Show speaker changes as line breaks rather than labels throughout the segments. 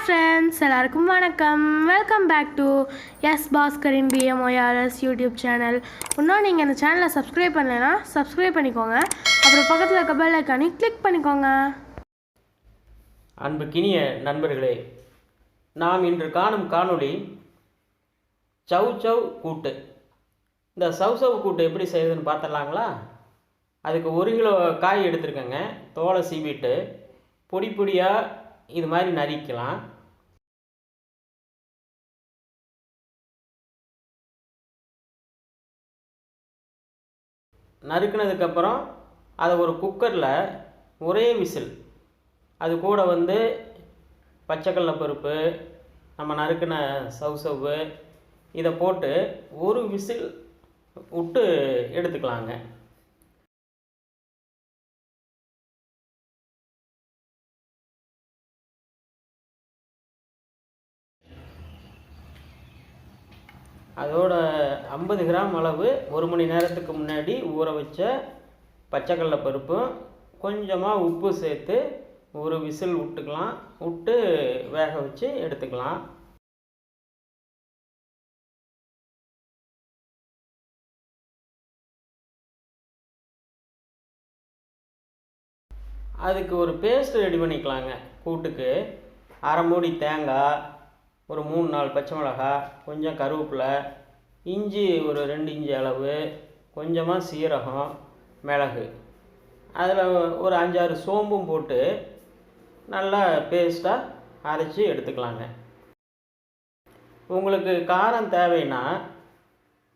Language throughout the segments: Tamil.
friends, எல்லாருக்கும் வணக்கம். Welcome back to BASKAR in BMYRS YouTube channel. இன்னும் நீங்கள் இந்த சேனலை சப்ஸ்கிரைப் பண்ணலைன்னா சப்ஸ்கிரைப் பண்ணிக்கோங்க. அப்புறம் பக்கத்தில் இருக்க பெல் ஐக்கானை கிளிக் பண்ணிக்கோங்க.
அன்புக்கினிய நண்பர்களே, நாம் இன்று காணும் காணொளி சவ் சவ் கூட்டு. இந்த சவ் கூட்டு எப்படி செய்யுதுன்னு பார்த்துடலாங்களா? அதுக்கு 1 கிலோ காய் எடுத்துருக்கேங்க. தோலை சீவிட்டு பொடி பொடியாக இது மாதிரி நறுக்கலாம். நறுக்கினதுக்கப்புறம் அதை ஒரு குக்கரில் ஒரே விசில், அது கூட பச்சைக்கடலை பருப்பு, நம்ம நறுக்கின சவ்வு இதை போட்டு ஒரு விசில் விட்டு எடுத்துக்கலாங்க. அதோட 50 கிராம் அளவு 1 மணி நேரத்துக்கு முன்னாடி ஊற வச்ச பச்சைக்கடலை பருப்பும் கொஞ்சமாக உப்பு சேர்த்து ஒரு விசில் விட்டுக்கலாம். விட்டு வேக வச்சு எடுத்துக்கலாம். அதுக்கு ஒரு பேஸ்ட் ரெடி பண்ணிக்கலாங்க. கூட்டுக்கு 1/2 மூடி தேங்காய், ஒரு 3-4 பச்சை மிளகாய், கொஞ்சம் கருவேப்பிலை, இஞ்சி ஒரு 2 இன்ச்சு அளவு, கொஞ்சமாக சீரகம், மிளகு, அதில் ஒரு 5-6 சோம்பும் போட்டு நல்லா பேஸ்ட்டாக அரைச்சி எடுத்துக்கலாங்க. உங்களுக்கு காரம் தேவைன்னா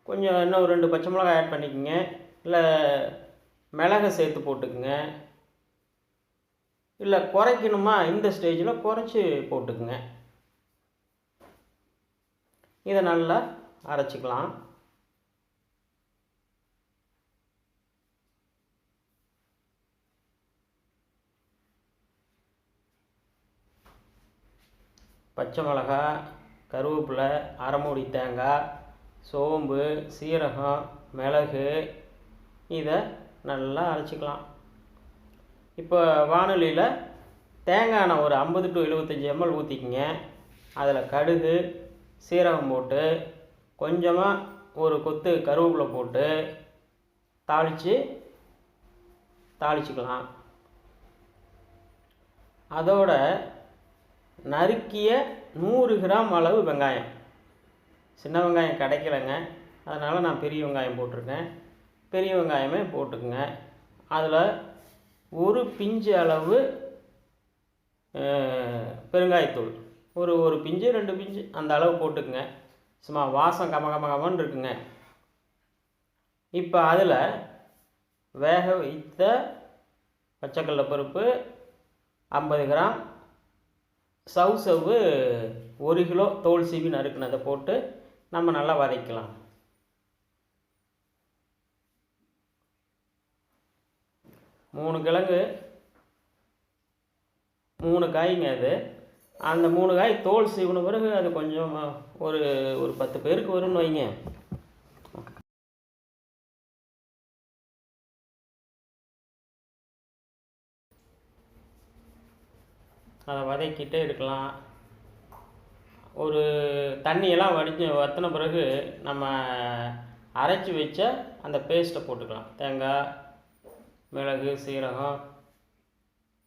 கொஞ்சம் இன்னும் 2 பச்சை மிளகாய் ஆட் பண்ணிக்கோங்க. இல்லை மிளகை சேர்த்து போட்டுக்குங்க. இல்லை குறைக்கணுமா, இந்த ஸ்டேஜில் குறைச்சி போட்டுக்குங்க. இதை நல்லா அரைச்சிக்கலாம். பச்சை மிளகாய், கருவேப்பிலை, 1/2 மூடி தேங்காய், சோம்பு, சீரகம், மிளகு, இதை நல்லா அரைச்சிக்கலாம். இப்போ வானொலியில் தேங்காய் எண்ணெய் ஒரு 50 to 75 ml ஊற்றிக்கிங்க. அதில் கடுகு, சீரகம் போட்டு கொஞ்சமாக ஒரு கொத்து கருவேப்பிலை போட்டு தாளிச்சிக்கலாம். அதோட நறுக்கிய 100 கிராம் அளவு வெங்காயம், சின்ன வெங்காயம் கிடைக்கலைங்க, அதனால் நான் பெரிய வெங்காயம் போட்டிருக்கேன். பெரிய வெங்காயமே போட்டுக்குங்க. அதில் ஒரு பிஞ்சு அளவு பெருங்காயத்தூள், ஒரு பிஞ்சு 2 பிஞ்சு அந்த அளவு போட்டுக்குங்க. சும்மா வாசம் கமகமன்னு இருக்குங்க. இப்போ அதில் வேக வைத்த பச்சைக்கடலை பருப்பு 50 கிராம், சவ்வு 1 கிலோ தோல் சீவி நறுக்குனதை போட்டு நம்ம நல்லா வதக்கலாம். மூணு கிழங்கு, 3 காய்ங்க. அது அந்த 3 காய் தோல் சீவின பிறகு அது கொஞ்சம் ஒரு 10 பேருக்கு வரும்னு வைங்க. அதை வதக்கிட்டே இருக்கலாம். ஒரு தண்ணியெல்லாம் வற்றின பிறகு நம்ம அரைச்சி வச்ச அந்த பேஸ்ட்டை போட்டுக்கலாம். தேங்காய், மிளகு, சீரகம்,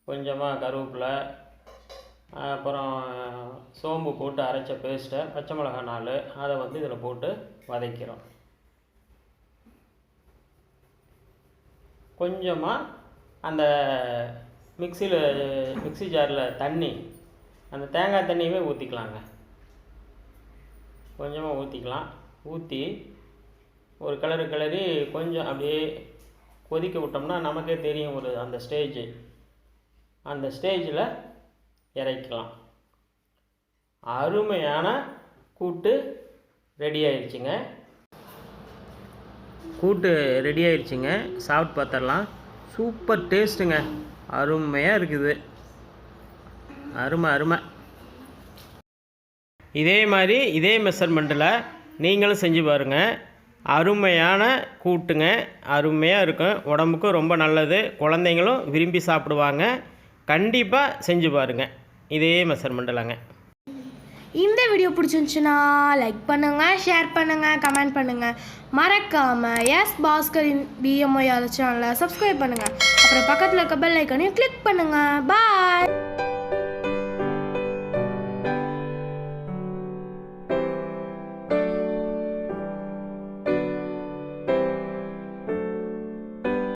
கொஞ்சமாக கருவேப்பிலை, அப்புறம் சோம்பு போட்டு அரைச்ச பேஸ்ட்டை, பச்சை மிளகாய் 4, அதை இதில் போட்டு வதக்கிறோம். கொஞ்சமாக அந்த மிக்ஸி ஜாரில் தண்ணி, அந்த தேங்காய் தண்ணியுமே ஊற்றிக்கலாங்க. கொஞ்சமாக ஊற்றிக்கலாம். ஊற்றி ஒரு கிளறி கொஞ்சம் அப்படியே கொதிக்க விட்டோம்னா நமக்கே தெரியும் அந்த ஸ்டேஜில் இறக்கலாம். அருமையான கூட்டு ரெடி ஆயிடுச்சுங்க. சாப்பிட்டு பார்த்துடலாம். சூப்பர் டேஸ்ட்டுங்க, அருமையாக இருக்குது. அருமை. இதே மாதிரி இதே மெஷர்மெண்ட்டில் நீங்களும் செஞ்சு பாருங்கள். அருமையான கூட்டுங்க, அருமையாக இருக்கும். உடம்புக்கும் ரொம்ப நல்லது. குழந்தைங்களும் விரும்பி சாப்பிடுவாங்க. கண்டிப்பாக செஞ்சு பாருங்கள். இதே மெஷர்மெண்ட்டில்ங்க.
இந்த வீடியோ பிடிச்சிருந்துச்சுன்னா லைக் பண்ணுங்கள், ஷேர் பண்ணுங்கள், கமெண்ட் பண்ணுங்கள். மறக்காமல் எஸ் பாஸ்கரின் BMYRS சேனலை சப்ஸ்கிரைப் பண்ணுங்கள். அப்புறம் பக்கத்தில் இருக்க பெல் ஐக்கானையும் கிளிக் பண்ணுங்கள். பாய்.